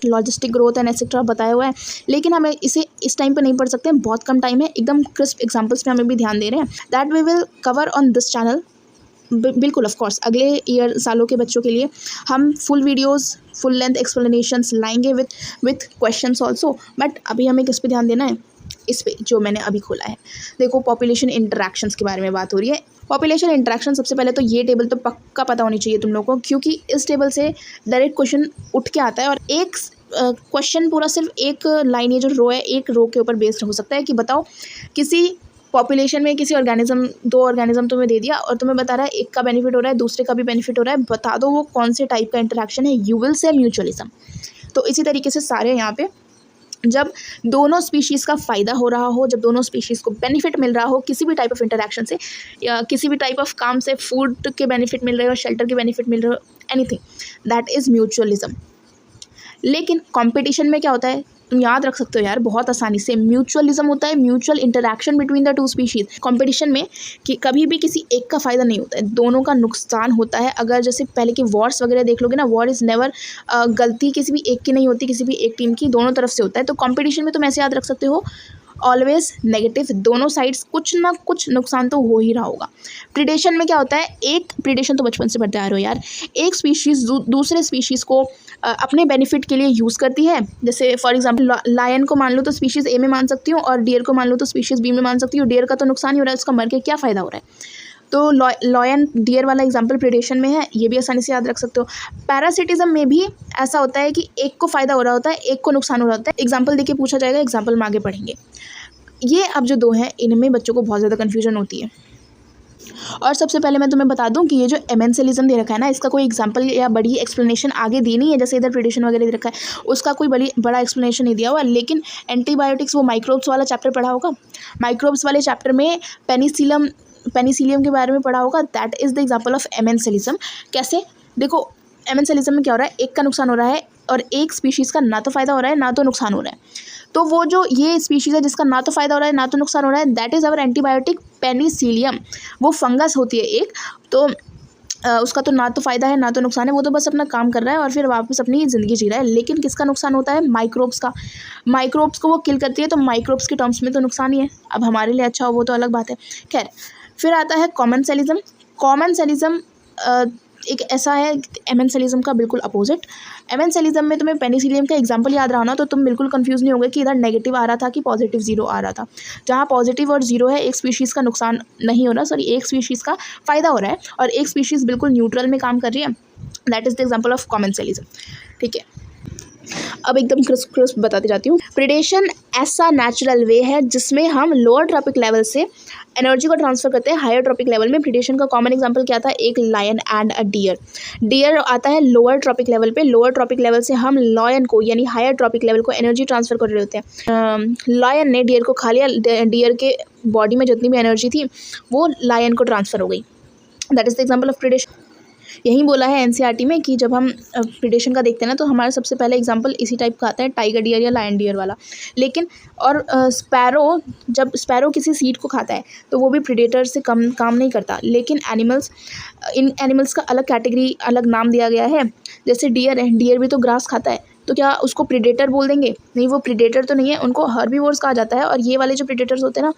Logistic growth and etcetera बताया हुआ है, लेकिन हमें इसे इस टाइम पे नहीं पढ़ सकते हैं, बहुत कम टाइम है, एकदम क्रिस्प एग्जांपल्स पे हमें भी ध्यान दे रहे हैं। That we will cover on this channel. बिल्कुल ऑफ कोर्स अगले ईयर सालों के बच्चों के लिए हम full videos, full length explanations लाएंगे विथ क्वेश्चंस ऑल्सो। बट अभी हमें किस पे ध्यान देना है, इस पे जो मैंने अभी खोला है। देखो पॉपुलेशन इंटरैक्शंस के बारे में बात हो रही है। पॉपुलेशन इंटरैक्शन, सबसे पहले तो ये टेबल तो पक्का पता होनी चाहिए तुम लोगों को, क्योंकि इस टेबल से डायरेक्ट क्वेश्चन उठ के आता है और एक क्वेश्चन पूरा सिर्फ एक लाइन, ये जो रो है, एक रो के ऊपर बेस्ड हो सकता है कि बताओ किसी पॉपुलेशन में किसी ऑर्गेनिज्म, 2 ऑर्गेनिज्म तुम्हें दे दिया और तुम्हें बता रहा है एक का बेनिफिट हो रहा है, दूसरे का भी बेनिफिट हो रहा है, बता दो वो कौन से टाइप का इंटरैक्शन है। You will say mutualism. तो इसी तरीके से सारे यहाँ पे जब दोनों स्पीशीज़ का फ़ायदा हो रहा हो, जब दोनों स्पीशीज़ को बेनिफिट मिल रहा हो किसी भी टाइप ऑफ इंटरैक्शन से, या किसी भी टाइप ऑफ काम से, फूड के बेनिफिट मिल रहे हो, शेल्टर के बेनिफिट मिल रहे हो, एनीथिंग, दैट इज़ म्यूचुअलिज्म। लेकिन कंपटीशन में क्या होता है, तुम याद रख सकते हो यार बहुत आसानी से, म्यूचुअलिज्म होता है mutual interaction between the 2 species. Competition में कि कभी भी किसी एक का फ़ायदा नहीं होता है, दोनों का नुकसान होता है। अगर जैसे पहले की वॉर्स वगैरह देख लोगे ना, वॉर इज़ नेवर, गलती किसी भी एक की नहीं होती, किसी भी एक टीम की, दोनों तरफ से होता है। तो कंपटीशन में तुम ऐसे याद रख सकते हो, ऑलवेज नेगेटिव, दोनों साइड्स कुछ ना कुछ नुकसान तो हो ही रहा होगा। प्रीडेशन में क्या होता है, एक प्रीडेशन तो बचपन से पढ़ते आ रहे हो यार, एक स्पीशीज़ दूसरे स्पीशीज़ को अपने बेनिफिट के लिए यूज़ करती है। जैसे फॉर एग्जांपल लायन को मान लो तो स्पीशीज़ ए में मान सकती हूँ, और डियर को मान लो तो स्पीशीज़ बी में मान सकती हूँ। डियर का तो नुकसान ही हो रहा है, उसका मर के क्या फ़ायदा हो रहा है। तो लॉयन डियर वाला एग्जांपल प्रीडेशन में है, ये भी आसानी से याद रख सकते हो। पैरासिटिज्म में भी ऐसा होता है कि एक को फ़ायदा हो रहा होता है, एक को नुकसान हो रहा होता है। एग्जाम्पल देके पूछा जाएगा, एग्जाम्पल में आगे पढ़ेंगे। ये अब जो 2 हैं, इनमें बच्चों को बहुत ज़्यादा कन्फ्यूजन होती है। और सबसे पहले मैं तुम्हें बता दूं कि ये जो एमेंसिलिज्म दे रखा है ना, इसका कोई एग्जांपल या बड़ी एक्सप्लेनेशन आगे दी नहीं है। जैसे इधर प्रीडेशन वगैरह दे रखा है, उसका कोई बड़ा एक्सप्लेनेशन नहीं दिया हुआ। लेकिन एंटीबायोटिक्स, वो माइक्रोब्स वाला चैप्टर पढ़ा होगा, माइक्रोब्स वाले चैप्टर में पेनिसिलियम के बारे में पढ़ा होगा। That is the example of amensalism. कैसे, देखो एमेंसिलिज्म में क्या हो रहा है, एक का नुकसान हो रहा है और एक स्पीशीज़ का ना तो फ़ायदा हो रहा है ना तो नुकसान हो रहा है। तो वो जो ये स्पीशीज़ है जिसका ना तो फ़ायदा हो रहा है ना तो नुकसान हो रहा है, that is our antibiotic penicillium. वो फंगस होती है एक, तो उसका तो ना तो फ़ायदा है ना तो नुकसान है, वो तो बस अपना काम कर रहा है और फिर वापस अपनी ज़िंदगी जी रहा है। लेकिन किसका नुकसान होता है, माइक्रोब्स का। माइक्रोब्स को वो किल करती है, तो माइक्रोब्स के टर्म्स में तो नुकसान ही है। अब हमारे लिए अच्छा हो वो तो अलग बात है। खैर, फिर आता है कॉमनसेलिज्म। कॉमनसेलिज्म एक ऐसा है एमेंसेलिज्म का बिल्कुल अपोजिट। एमेंसेलिज्म में तुम्हें पेनिसिलियम का एग्जांपल याद रहा ना, तो तुम बिल्कुल कंफ्यूज नहीं होगे कि इधर नेगेटिव आ रहा था कि पॉजिटिव 0 आ रहा था। जहाँ पॉजिटिव और 0 है, एक स्पीशीज़ का नुकसान नहीं हो रहा, सॉरी एक स्पीशीज़ का फ़ायदा हो रहा है और एक स्पीशीज़ बिल्कुल न्यूट्रल में काम कर रही है। That is the example of commensalism. ठीक है, अब एकदम क्रिस्प बताती जाती हूँ। प्रीडेशन ऐसा नेचुरल वे है जिसमें हम लोअर ट्रॉपिक लेवल से एनर्जी को ट्रांसफर करते हैं हायर ट्रॉपिक लेवल में। प्रीडेशन का कॉमन एग्जांपल क्या था, एक lion and a deer. Deer आता है लोअर ट्रॉपिक लेवल पे, लोअर ट्रॉपिक लेवल से हम लायन को यानी हायर ट्रॉपिक लेवल को एनर्जी ट्रांसफर कर रहे होते हैं। लायन ने डियर को खा लिया, डियर के बॉडी में जितनी भी एनर्जी थी वो लायन को ट्रांसफर हो गई। That is the example of predation. यही बोला है एनसीईआरटी में कि जब हम प्रीडेशन का देखते हैं ना, तो हमारा सबसे पहले एग्जांपल इसी टाइप का आता है, टाइगर डियर या लायन डियर वाला। लेकिन और स्पैरो, जब स्पैरो किसी सीड को खाता है तो वो भी प्रीडेटर से कम काम नहीं करता। लेकिन एनिमल्स, इन एनिमल्स का अलग कैटेगरी, अलग नाम दिया गया है। जैसे डियर है, डियर भी तो ग्रास खाता है, तो क्या उसको प्रीडेटर बोल देंगे? नहीं, वो प्रीडेटर तो नहीं है, उनको हर्बीवोर्स कहा जाता है। और ये वाले जो प्रीडेटर्स होते हैं ना,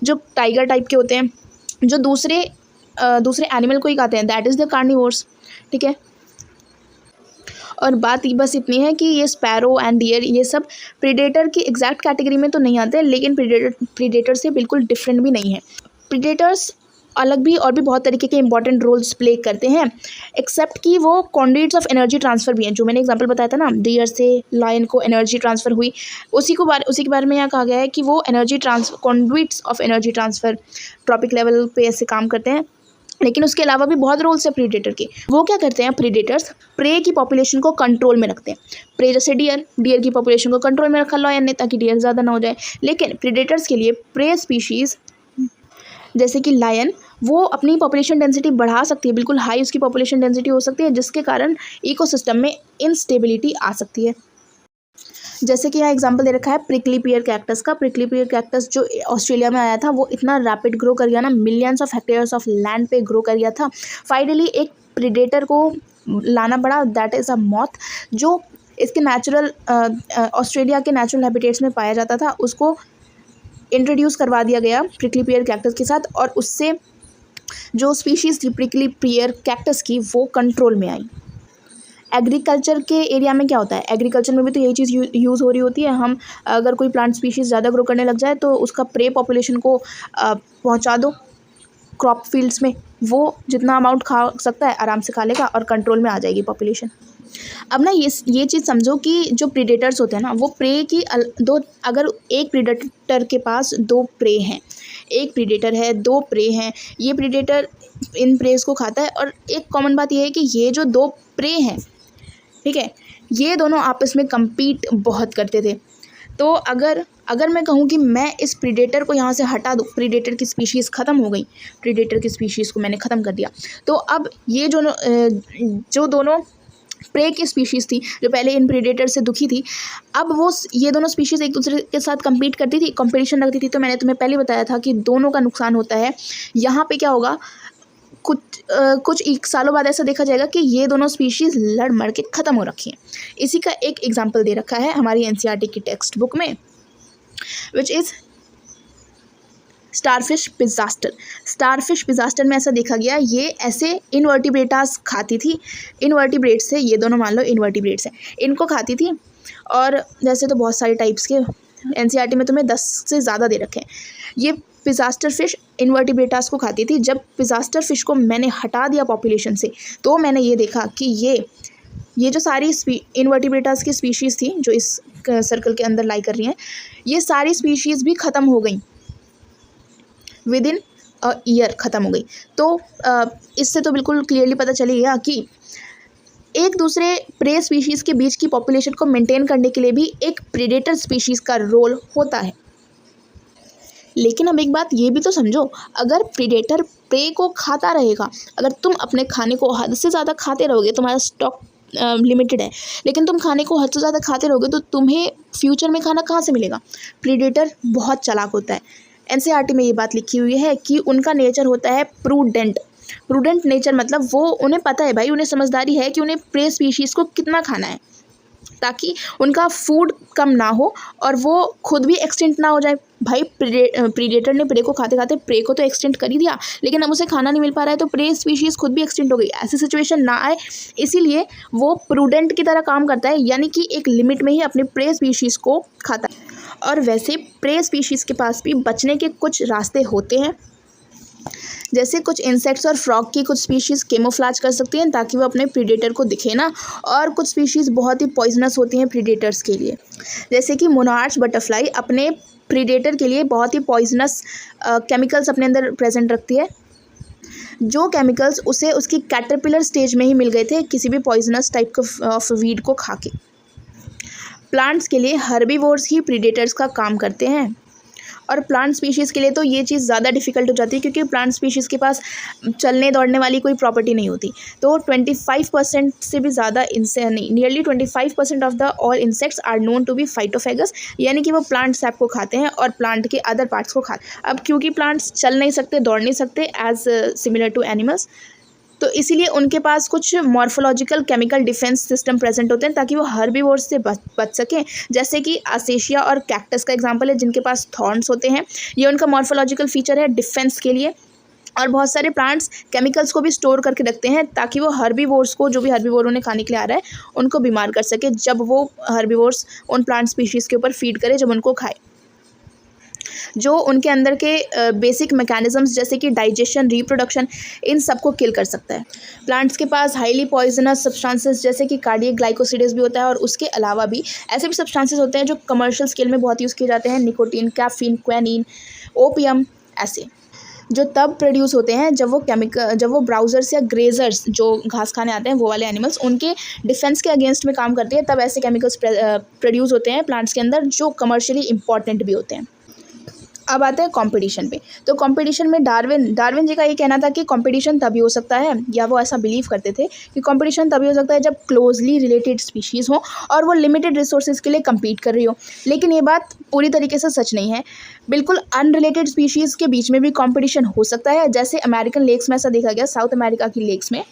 जो टाइगर टाइप के होते हैं, जो दूसरे एनिमल को ही खाते हैं, दैट इज़ द कार्निवोर्स। ठीक है, और बात बस इतनी है कि ये स्पैरो एंड डियर ये सब प्रीडेटर की एग्जैक्ट कैटेगरी में तो नहीं आते, लेकिन प्रीडेटर से बिल्कुल डिफरेंट भी नहीं है। प्रीडेटर्स अलग भी और भी बहुत तरीके के इंपॉर्टेंट रोल्स प्ले करते हैं, एक्सेप्ट कि वो कॉन्ड्यूइट्स ऑफ एनर्जी ट्रांसफ़र भी हैं। जो मैंने एग्जांपल बताया था ना, डियर से लायन को एनर्जी ट्रांसफ़र हुई, उसी के बारे में यहाँ कहा गया है कि वो conduits of energy transfer trophic level पे ऐसे काम करते हैं। लेकिन उसके अलावा भी बहुत रोल्स है प्रीडेटर के। वो क्या करते हैं, प्रीडेटर्स प्रे की पॉपुलेशन को कंट्रोल में रखते हैं। प्रे जैसे डियर की पॉपुलेशन को कंट्रोल में रखा लायन ने, ताकि डियर ज़्यादा ना हो जाए। लेकिन प्रीडेटर्स के लिए प्रे स्पीशीज़ जैसे कि लायन, वो अपनी पॉपुलेशन डेंसिटी बढ़ा सकती है, बिल्कुल हाई उसकी पॉपुलेशन डेंसिटी हो सकती है, जिसके कारण इकोसिस्टम में इनस्टेबिलिटी आ सकती है। जैसे कि यहाँ एग्जांपल दे रखा है प्रिकली पियर कैक्टस का। प्रिकली पियर कैक्टस जो ऑस्ट्रेलिया में आया था, वो इतना रैपिड ग्रो कर गया ना, millions of hectares of land पे ग्रो कर गया था। फाइनली एक प्रीडेटर को लाना पड़ा, दैट इज़ अ मॉथ, जो इसके नेचुरल ऑस्ट्रेलिया के नेचुरल हैबिटेट्स में पाया जाता था, उसको इंट्रोड्यूस करवा दिया गया प्रिकली पियर कैक्टस के साथ, और उससे जो स्पीशीज़ थी प्रिकली पियर कैक्टस की वो कंट्रोल में आई। एग्रीकल्चर के एरिया में क्या होता है, एग्रीकल्चर में भी तो यही चीज़ यूज़ हो रही होती है। हम अगर कोई प्लांट स्पीशीज़ ज़्यादा ग्रो करने लग जाए तो उसका प्रे पॉपुलेशन को पहुंचा दो क्रॉप फील्ड्स में, वो जितना अमाउंट खा सकता है आराम से खा लेगा और कंट्रोल में आ जाएगी पॉपुलेशन। अब ना ये चीज़ समझो कि जो प्रीडेटर्स होते हैं ना, वो प्रे की दो, अगर एक प्रीडेटर के पास दो प्रे हैं, एक प्रीडेटर है दो प्रे हैं, ये प्रीडेटर इन प्रेस को खाता है, और एक कॉमन बात ये है कि ये जो दो प्रे हैं, ठीक है, ये दोनों आपस में compete बहुत करते थे। तो अगर मैं कहूँ कि मैं इस प्रीडेटर को यहाँ से हटा दूँ, प्रीडेटर की स्पीशीज़ ख़त्म हो गई, प्रीडेटर की स्पीशीज़ को मैंने ख़त्म कर दिया, तो अब ये जो दोनों प्रे की स्पीशीज़ थी जो पहले इन प्रीडेटर से दुखी थी, अब वो ये दोनों स्पीशीज़ एक दूसरे के साथ compete करती थी, कंपटीशन रखती थी। तो मैंने तुम्हें पहले बताया था कि दोनों का नुकसान होता है। यहाँ पे क्या होगा, कुछ एक सालों बाद ऐसा देखा जाएगा कि ये दोनों स्पीशीज़ लड़ मड़ के ख़त्म हो रखी हैं। इसी का एक एग्जांपल दे रखा है हमारी एनसीईआरटी की टेक्स्ट बुक में, which is starfish disaster. Starfish disaster में ऐसा देखा गया, ये ऐसे इनवर्टिब्रेटास खाती थी, इनवर्टिब्रेट्स से, ये दोनों मान लो इनवर्टिब्रेट्स हैं, इनको खाती थी। और जैसे तो बहुत सारे टाइप्स के एनसीईआरटी में तुम्हें 10 से ज़्यादा दे रखे हैं। ये पिजास्टर फिश इनवर्टिब्रेटास को खाती थी। जब पिजास्टर फिश को मैंने हटा दिया पॉपुलेशन से, तो मैंने ये देखा कि ये जो सारी इनवर्टिब्रेटास की स्पीशीज़ थी जो इस सर्कल के अंदर लाई कर रही हैं, ये सारी स्पीशीज़ भी ख़त्म हो गई, विद इन अ ईयर ख़त्म हो गई। तो इससे तो बिल्कुल क्लियरली पता चली गया कि एक दूसरे प्रे स्पीशीज़ के बीच की पॉपुलेशन को मेंटेन करने के लिए भी एक प्रेडेटर स्पीशीज़ का रोल होता है। लेकिन अब एक बात ये भी तो समझो, अगर प्रेडेटर प्रे को खाता रहेगा, अगर तुम अपने खाने को हद से ज़्यादा खाते रहोगे, तुम्हारा स्टॉक लिमिटेड है, लेकिन तुम खाने को हद से ज़्यादा खाते रहोगे तो तुम्हें फ्यूचर में खाना कहाँ से मिलेगा। प्रेडेटर बहुत चालाक होता है। एनसीईआरटी में ये बात लिखी हुई है कि उनका नेचर होता है प्रूडेंट नेचर, मतलब वो, उन्हें पता है भाई, उन्हें समझदारी है कि उन्हें प्रे स्पीशीज़ को कितना खाना है ताकि उनका फूड कम ना हो और वो खुद भी एक्सटिंक्ट ना हो जाए। भाई प्रीडेटर ने प्रे को खाते खाते प्रे को तो एक्सटिंक्ट कर ही दिया, लेकिन अब उसे खाना नहीं मिल पा रहा है तो प्रे स्पीशीज़ खुद भी एक्सटिंक्ट हो गई। ऐसी सिचुएशन ना आए, इसीलिए वो प्रूडेंट की तरह काम करता है, यानी कि एक लिमिट में ही अपने प्रे स्पीशीज़ को खाता है। और वैसे प्रे स्पीशीज़ के पास भी बचने के कुछ रास्ते होते हैं, जैसे कुछ इंसेक्ट्स और फ्रॉग की कुछ स्पीशीज़ केमोफ्लेज कर सकती हैं ताकि वो अपने प्रीडेटर को दिखे ना, और कुछ स्पीशीज़ बहुत ही पॉइजनस होती हैं प्रीडेटर्स के लिए, जैसे कि मोनार्च बटरफ्लाई अपने प्रीडेटर के लिए बहुत ही पॉइजनस केमिकल्स अपने अंदर प्रेजेंट रखती है, जो केमिकल्स उसे उसकी कैटरपिलर स्टेज में ही मिल गए थे किसी भी पॉइजनस टाइप ऑफ वीड को खा के। प्लांट्स के लिए हर्बीवोर्स ही प्रीडेटर्स का काम करते हैं, और प्लांट स्पीशीज़ के लिए तो ये चीज़ ज़्यादा डिफ़िकल्ट हो जाती है क्योंकि प्लांट स्पीशीज़ के पास चलने दौड़ने वाली कोई प्रॉपर्टी नहीं होती। तो 25% से भी ज़्यादा nearly 25% of the all insects are known to be phytophagous, यानी कि वो प्लांट सैप को खाते हैं और प्लांट के अदर पार्ट्स को खाते हैं। अब क्योंकि प्लांट्स चल नहीं सकते, दौड़ नहीं सकते एज सिमिलर टू एनिमल्स, तो इसीलिए उनके पास कुछ morphological chemical defence system present होते हैं ताकि वो हर्बीवोर्स से बच सकें, जैसे कि असेशिया और कैक्टस का एग्जांपल है जिनके पास थॉर्न्स होते हैं। ये उनका मॉर्फोलॉजिकल फीचर है डिफेंस के लिए। और बहुत सारे प्लांट्स केमिकल्स को भी स्टोर करके रखते हैं ताकि वो हर्बीवोर्स को, जो भी हर्बीवोर उन्हें खाने के लिए आ रहा है, उनको बीमार कर सके जब वो हर्बीवोर्स उन प्लांट स्पीशीज़ के ऊपर फीड करे, जब उनको खाए। जो उनके अंदर के बेसिक मैकेनिज्म्स जैसे कि डाइजेशन, रिप्रोडक्शन, इन सब को किल कर सकता है। प्लांट्स के पास हाईली पॉइजनस सब्सटेंसेस जैसे कि कार्डियक ग्लाइकोसिडेज भी होता है, और उसके अलावा भी ऐसे भी सब्सटेंसेस होते हैं जो कमर्शियल स्केल में बहुत यूज़ किए जाते हैं, निकोटीन, कैफीन, क्वेनिन, ओपियम, ऐसे जो तब प्रोड्यूस होते हैं जब वो ब्राउजर्स या ग्रेजर्स, जो घास खाने आते हैं वो वाले एनिमल्स, उनके डिफेंस के अगेंस्ट में काम करते हैं, तब ऐसे केमिकल्स प्रोड्यूस होते हैं प्लांट्स के अंदर जो कमर्शियली इंपॉर्टेंट भी होते हैं। अब आते हैं कंपटीशन पे। तो कंपटीशन में डार्विन जी का ये कहना था कि कंपटीशन तभी हो सकता है, या वो ऐसा बिलीव करते थे कि कंपटीशन तभी हो सकता है जब क्लोजली रिलेटेड स्पीशीज़ हो और वो लिमिटेड रिसोर्सेज के लिए compete कर रही हो। लेकिन ये बात पूरी तरीके से सच नहीं है। बिल्कुल अनरिलेटेड स्पीशीज़ के बीच में भी कंपटीशन हो सकता है, जैसे अमेरिकन लेक्स में ऐसा देखा गया, साउथ अमेरिका की लेक्स में,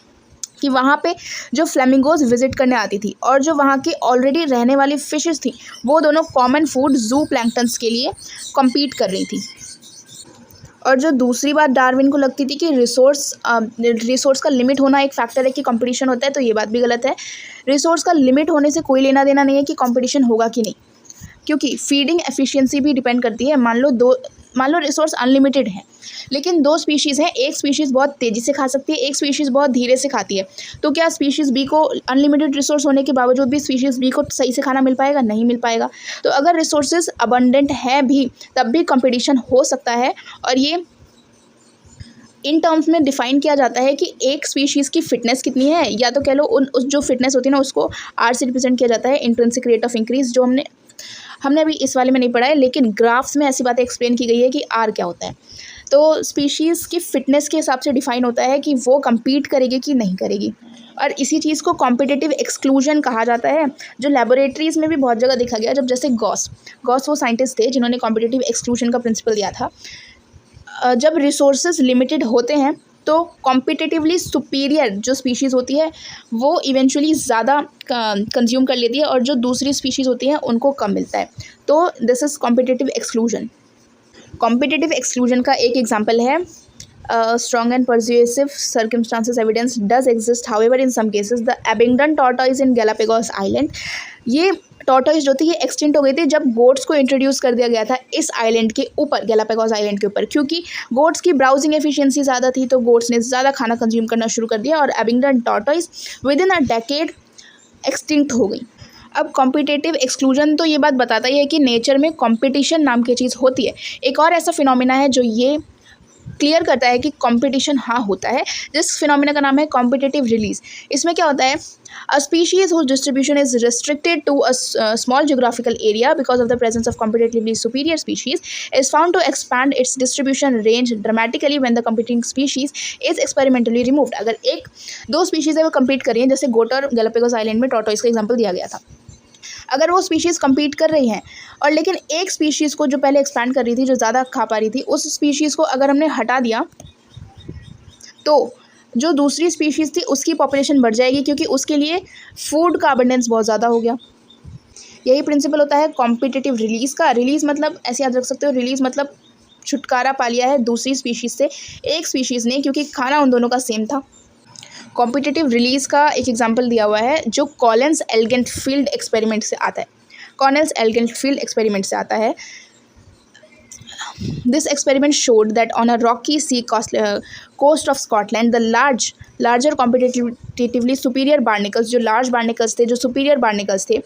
कि वहाँ पे जो फ्लेमिंगोज विजिट करने आती थी और जो वहाँ की ऑलरेडी रहने वाली फिशेस थी, वो दोनों कॉमन फूड जू प्लैंक्टन्स के लिए कम्पीट कर रही थी। और जो दूसरी बात डार्विन को लगती थी कि रिसोर्स का लिमिट होना एक फैक्टर है कि कंपटीशन होता है, तो ये बात भी गलत है। रिसोर्स का लिमिट होने से कोई लेना देना नहीं है कि कंपटीशन होगा कि नहीं, क्योंकि फीडिंग एफिशिएंसी भी डिपेंड करती है। मान लो रिसोर्स अनलिमिटेड है, लेकिन दो स्पीशीज़ हैं, एक स्पीशीज़ बहुत तेज़ी से खा सकती है, एक स्पीशीज़ बहुत धीरे से खाती है, तो क्या स्पीशीज़ बी को अनलिमिटेड रिसोर्स होने के बावजूद भी स्पीशीज़ बी को सही से खाना मिल पाएगा? नहीं मिल पाएगा। तो अगर रिसोर्सेज अबंडेंट है भी, तब भी कंपटीशन हो सकता है। और ये इन टर्म्स में डिफाइन किया जाता है कि एक स्पीशीज़ की फिटनेस कितनी है, या तो कह लो उस जो फिटनेस होती है ना, उसको आर से रिप्रेजेंट किया जाता है, इंट्रिंसिक रेट ऑफ इंक्रीज, जो हमने अभी इस वाले में नहीं पढ़ा है, लेकिन ग्राफ्स में ऐसी बातें एक्सप्लेन की गई है कि आर क्या होता है। तो स्पीशीज़ की फ़िटनेस के हिसाब से डिफ़ाइन होता है कि वो कम्पीट करेगी कि नहीं करेगी। और इसी चीज़ को कॉम्पिटिटिव एक्सक्लूजन कहा जाता है, जो लेबोरेटरीज़ में भी बहुत जगह देखा गया। जब जैसे गॉस वो साइंटिस्ट थे जिन्होंने कॉम्पिटिटिव एक्सक्लूजन का प्रिंसिपल दिया था। जब रिसोर्सेज लिमिटेड होते हैं तो कॉम्पिटिटिवली सुपीरियर जो स्पीशीज़ होती है वो इवेंचुअली ज़्यादा कंज्यूम कर लेती है, और जो दूसरी स्पीशीज़ होती हैं उनको कम मिलता है। तो this is competitive exclusion. Competitive exclusion का एक एग्जांपल है, strong and persuasive circumstances evidence does exist, however in some cases the abandoned tortoise in Galapagos Island, ये टॉर्टोइस जो थी ये एक्सटिंक्ट हो गई थी जब गोट्स को इंट्रोड्यूस कर दिया गया था इस आइलैंड के ऊपर, गैलापागोस आइलैंड के ऊपर, क्योंकि गोट्स की ब्राउजिंग एफिशिएंसी ज़्यादा थी, तो गोट्स ने ज़्यादा खाना कंज्यूम करना शुरू कर दिया और abandoned tortoise with in a decade extinct हो गई। अब कॉम्पिटिटिव एक्सक्लूजन तो ये बात बताता ही है कि नेचर में कॉम्पिटिशन नाम की चीज़ होती है। एक और ऐसा फिनोमिना है जो ये क्लियर करता है कि कंपटीशन हाँ होता है, जिस फिनोमिना का नाम है कॉम्पिटिटिव रिलीज। इसमें क्या होता है, a species whose distribution is restricted to a small geographical area because of the presence of competitively superior species is found to expand its distribution range dramatically when the competing species is experimentally removed. अगर एक दो species है वो compete कर रही हैं, जैसे गोट और गैलापागोस आइलैंड में टॉर्टोइस का एग्जाम्पल दिया गया था, अगर वो स्पीशीज़ कम्पीट कर रही हैं और लेकिन एक स्पीशीज़ को जो पहले एक्सपैंड कर रही थी, जो ज़्यादा खा पा रही थी, उस स्पीशीज़ को अगर हमने हटा दिया तो जो दूसरी स्पीशीज़ थी उसकी पॉपुलेशन बढ़ जाएगी, क्योंकि उसके लिए फूड का अबंडेंस बहुत ज़्यादा हो गया। यही प्रिंसिपल होता है कॉम्पिटिटिव रिलीज़ का। रिलीज़ मतलब ऐसे याद रख सकते हो, रिलीज़ मतलब छुटकारा पा लिया है दूसरी स्पीशीज़ से एक स्पीशीज़ ने, क्योंकि खाना उन दोनों का सेम था। कॉम्पिटिटिव रिलीज़ का एक एग्जांपल दिया हुआ है जो कॉलिन्स एल्गेंटफील्ड एक्सपेरिमेंट से आता है। कॉलिन्स एल्गेंटफील्ड एक्सपेरिमेंट से आता है। This experiment showed that on a rocky sea coast of Scotland, the larger competitively superior barnacles, जो large barnacles थे, जो superior barnacles थे,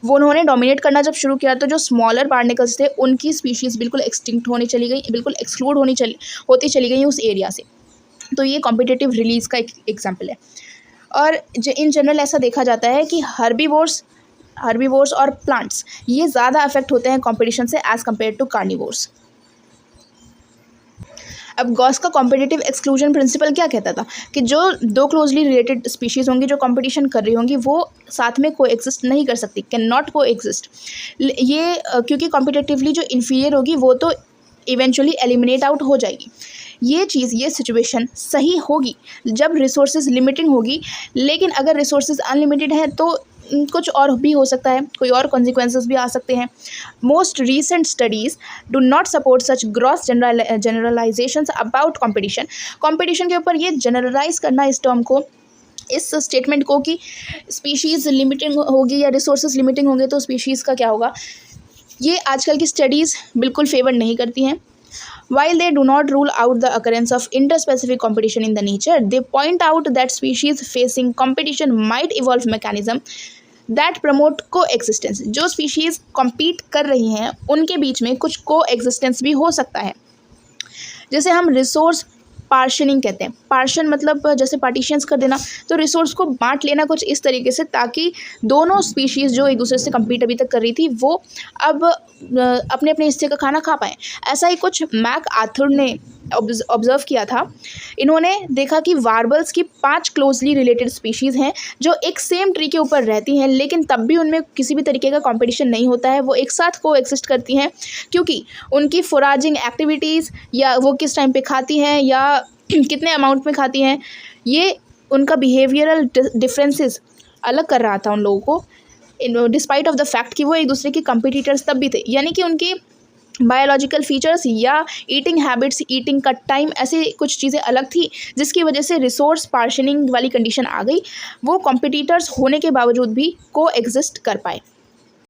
वो उन्होंने डोमिनेट करना जब शुरू किया, तो जो स्मॉलर बार्निकल्स थे उनकी स्पीशीज़ बिल्कुल एक्सटिंक्ट होने चली गई, बिल्कुल एक्सक्लूड होती चली गई उस एरिया से। तो ये कॉम्पिटिटिव रिलीज़ का एक एग्जाम्पल है। और इन जनरल ऐसा देखा जाता है कि हर्बीवोर्स और प्लांट्स ये ज़्यादा अफेक्ट होते हैं कॉम्पिटिशन से एज़ कम्पेयर टू कार्निवोर्स। अब गॉस का कॉम्पिटिटिव एक्सक्लूजन प्रिंसिपल क्या कहता था कि जो दो क्लोजली रिलेटेड स्पीशीज़ होंगी जो कंपटीशन कर रही होंगी वो साथ में को एग्जिस्ट नहीं कर सकती, कैन नॉट को एग्जिस्ट। ये क्योंकि कॉम्पिटिटिवली जो इन्फीरियर होगी वो तो इवेंचुअली एलिमिनेट आउट हो जाएगी। ये सिचुएशन सही होगी जब रिसोर्सेज लिमिटेड होगी, लेकिन अगर रिसोर्सेज अनलिमिटेड है तो कुछ और भी हो सकता है, कोई और कॉन्सिक्वेंसेस भी आ सकते हैं। Most recent studies do not support such gross generalisations about competition के ऊपर ये जनरलाइज करना इस टर्म को, इस स्टेटमेंट को कि स्पीशीज़ लिमिटिंग होगी या रिसोर्सेज लिमिटिंग होंगे तो स्पीशीज़ का क्या होगा, ये आजकल की स्टडीज़ बिल्कुल फेवर नहीं करती हैं। While they do not rule out the occurrence of interspecific competition in the nature, they point out that species facing competition might evolve mechanism that promote coexistence। जो species compete कर रही हैं उनके बीच में कुछ coexistence भी हो सकता है, जैसे हम रिसोर्स पार्शनिंग कहते हैं। पार्शन मतलब जैसे पार्टीशंस कर देना, तो रिसोर्स को बांट लेना कुछ इस तरीके से ताकि दोनों स्पीशीज़ जो एक दूसरे से कम्पीट अभी तक कर रही थी वो अब अपने अपने हिस्से का खाना खा पाएँ। ऐसा ही कुछ मैक आर्थर ने ऑब्जर्व किया था। इन्होंने देखा कि वार्बल्स की 5 क्लोजली रिलेटेड स्पीशीज़ हैं जो एक सेम ट्री के ऊपर रहती हैं, लेकिन तब भी उनमें किसी भी तरीके का कंपटीशन नहीं होता है, वो एक साथ को एक्सिस्ट करती हैं, क्योंकि उनकी फोराजिंग एक्टिविटीज़ या वो किस टाइम पे खाती हैं या कितने अमाउंट में खाती हैं, ये उनका बिहेवियरल डिफरेंसेस अलग कर रहा था उन लोगों को, डिस्पाइट ऑफ द फैक्ट कि वो एक दूसरे के कंपिटिटर्स तब भी थे। यानी कि उनके बायोलॉजिकल फीचर्स या ईटिंग हैबिट्स, ईटिंग का टाइम, ऐसे कुछ चीज़ें अलग थी जिसकी वजह से रिसोर्स पार्शनिंग वाली कंडीशन आ गई। वो कॉम्पिटिटर्स होने के बावजूद भी को एग्जिस्ट कर पाए।